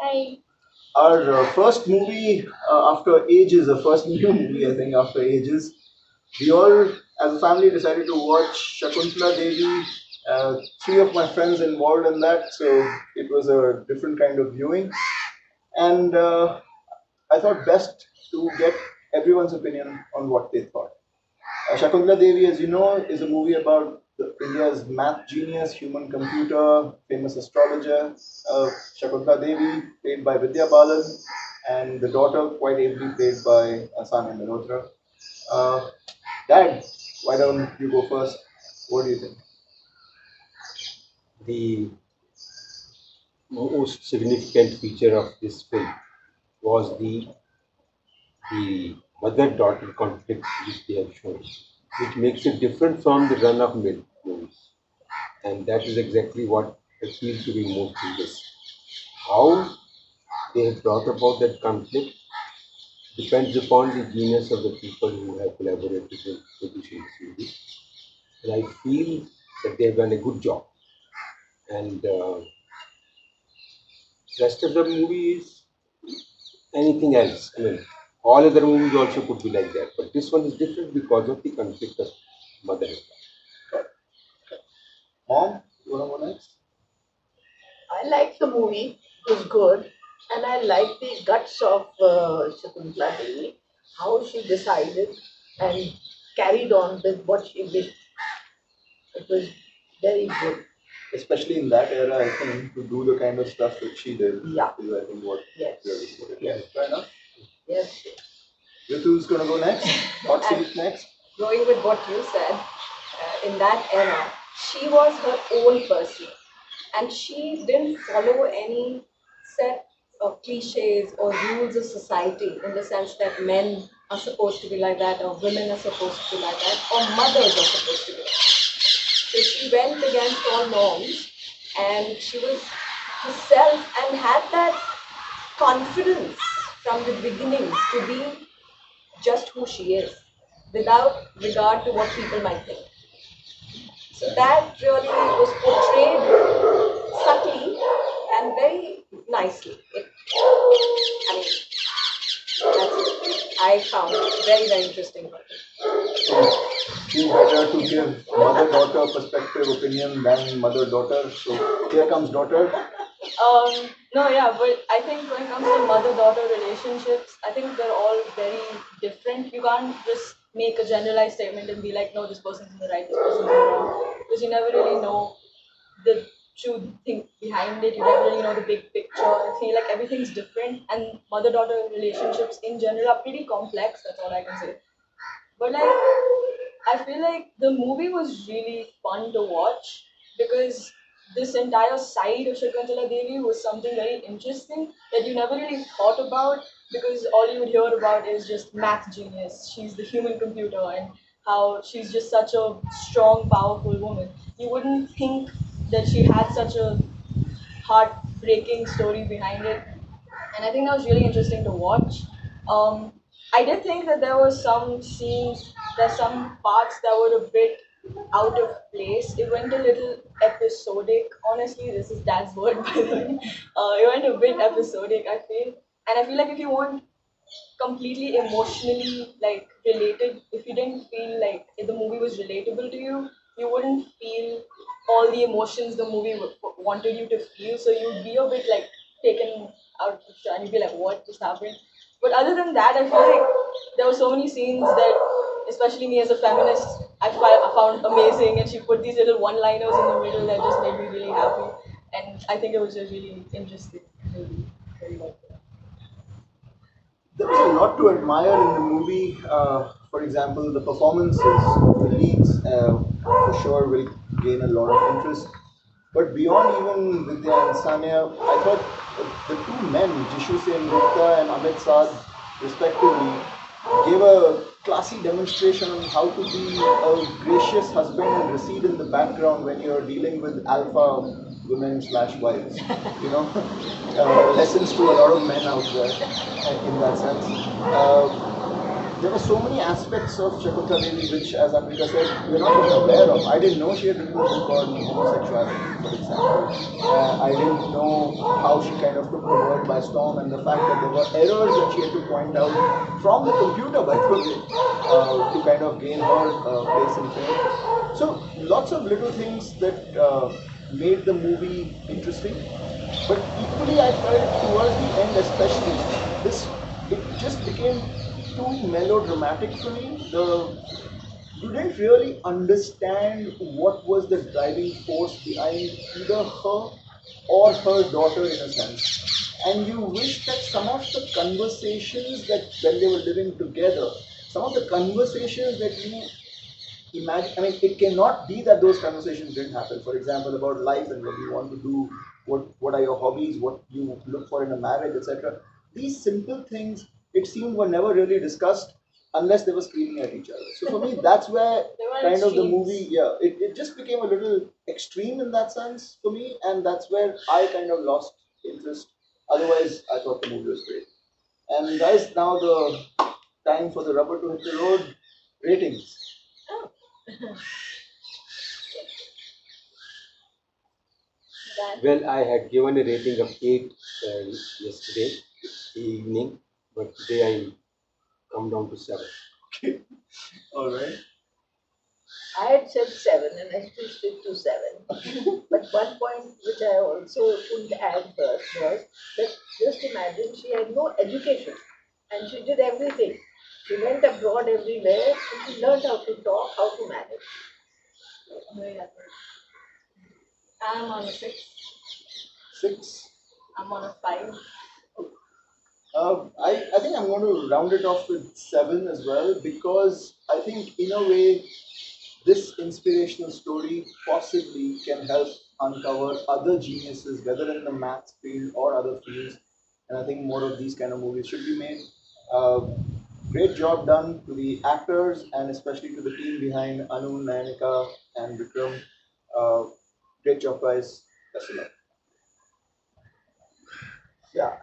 Hi. Our first movie after ages, the first new movie I think after ages, we all as a family decided to watch Shakuntala Devi. Three of my friends involved in that, so it was a different kind of viewing. And I thought best to get everyone's opinion on what they thought. Shakuntala Devi, as you know, is a movie about India's math genius, human computer, famous astrologer, Shakuntala Devi, played by Vidya Balan, and the daughter, quite ably played by Sanya Malhotra. Uh, Dad, why don't you go first? What do you think? The most significant feature of this film was the mother-daughter conflict which they have shown, which makes it different from the run-of-mill movies, and that is exactly what I feel to be most in this. How they have brought about that conflict depends upon the genius of the people who have collaborated in producing this movie, and I feel that they have done a good job. And rest of the movie is anything else. I mean, all other movies also could be like that, but this one is different because of the conflict of mother and Mom, you want to go next? I like the movie. It was good. And I like the guts of Shakuntala Devi, how she decided and carried on with what she did. It was very good. Especially in that era, I think to do the kind of stuff that she did Yeah. is, I think, what Yes. really put it. Yeah, fair enough. Yes. Ritu's gonna go next. Hot And seat next. going with what you said, in that era, she was her own person and she didn't follow any set of cliches or rules of society in the sense that men are supposed to be like that or women are supposed to be like that or mothers are supposed to be like that. So she went against all norms and she was herself and had that confidence from the beginning to be just who she is without regard to what people might think. So that really was portrayed subtly and very nicely. I mean, I found very, very interesting. Who better to give mother-daughter perspective opinion than mother-daughter? So here comes daughter. No, yeah, but I think when it comes to mother-daughter relationships, I think they're all very different. You can't just make a generalized statement and be like, no, this person's in the right, this person's in the wrong, because you never really know the true thing behind it. You never really know the big picture. I feel like everything's different, and mother-daughter relationships in general are pretty complex. That's all I can say. But like, I feel like the movie was really fun to watch because this entire side of Shakuntala Devi was something very interesting that you never really thought about because all you would hear about is just math genius. She's the human computer and how she's just such a strong, powerful woman. You wouldn't think that she had such a heartbreaking story behind it, and I think that was really interesting to watch. I did think that there were some scenes, there's some parts that were a bit out of place. It went a little episodic. Honestly, this is Dad's word, by the way. It went a bit episodic, I feel. And I feel like if you weren't completely emotionally like related, if you didn't feel like if the movie was relatable to you, you wouldn't feel all the emotions the movie wanted you to feel. So you'd be a bit like taken out of picture and you'd be like, what just happened? But other than that, I feel like there were so many scenes that, especially me as a feminist, I found amazing. And she put these little one-liners in the middle that just made me really happy. And I think it was a really interesting movie. Very well. There was a lot to admire in the movie. For example, the performances of the leads for sure will gain a lot of interest. But beyond even Vidya and Sanya, I thought the two men, Jishu Sen Gupta and Amit Saad, respectively, gave a classy demonstration on how to be a gracious husband and recede in the background when you're dealing with alpha women slash wives. You know, lessons to a lot of men out there in that sense. there were so many aspects of Shakuntala Devi which, as Amrita said, we're not even aware of. I didn't know she had written a book on homosexuality, for example. I didn't know how she kind of took the world by storm, and the fact that there were errors that she had to point out from the computer, by the way, to kind of gain her place in fame. So lots of little things that made the movie interesting. But equally, I felt towards the end, especially, this it just became too melodramatic for me. You didn't really understand what was the driving force behind either her or her daughter, in a sense. And you wish that some of the conversations that when they were living together, some of the conversations that you imagine, I mean, it cannot be that those conversations didn't happen. For example, about life and what you want to do, what are your hobbies, what you look for in a marriage, etc. These simple things, it seemed, were never really discussed unless they were screaming at each other. So for me, that's where They were kind of the extremes. movie, yeah, it just became a little extreme in that sense for me, and that's where I kind of lost interest. Otherwise, I thought the movie was great. And guys, now the time for the rubber to hit the road. Ratings. Oh, That Well, I had given a rating of 8 yesterday evening, but today I come down to 7. All right. I had said 7 and I still stick to 7. But one point which I also couldn't add first was that just imagine she had no education and she did everything. She went abroad everywhere and she learned how to talk, how to manage. very happy. I'm on a 6. 6. I'm on a 5. I think I'm going to round it off with 7 as well, because I think, in a way, this inspirational story possibly can help uncover other geniuses, whether in the maths field or other fields. And I think more of these kind of movies should be made. Uh, Great job done to the actors and especially to the team behind Anu, Nayanika, and Vikram. Uh, Great job, guys. Best of luck. Yeah.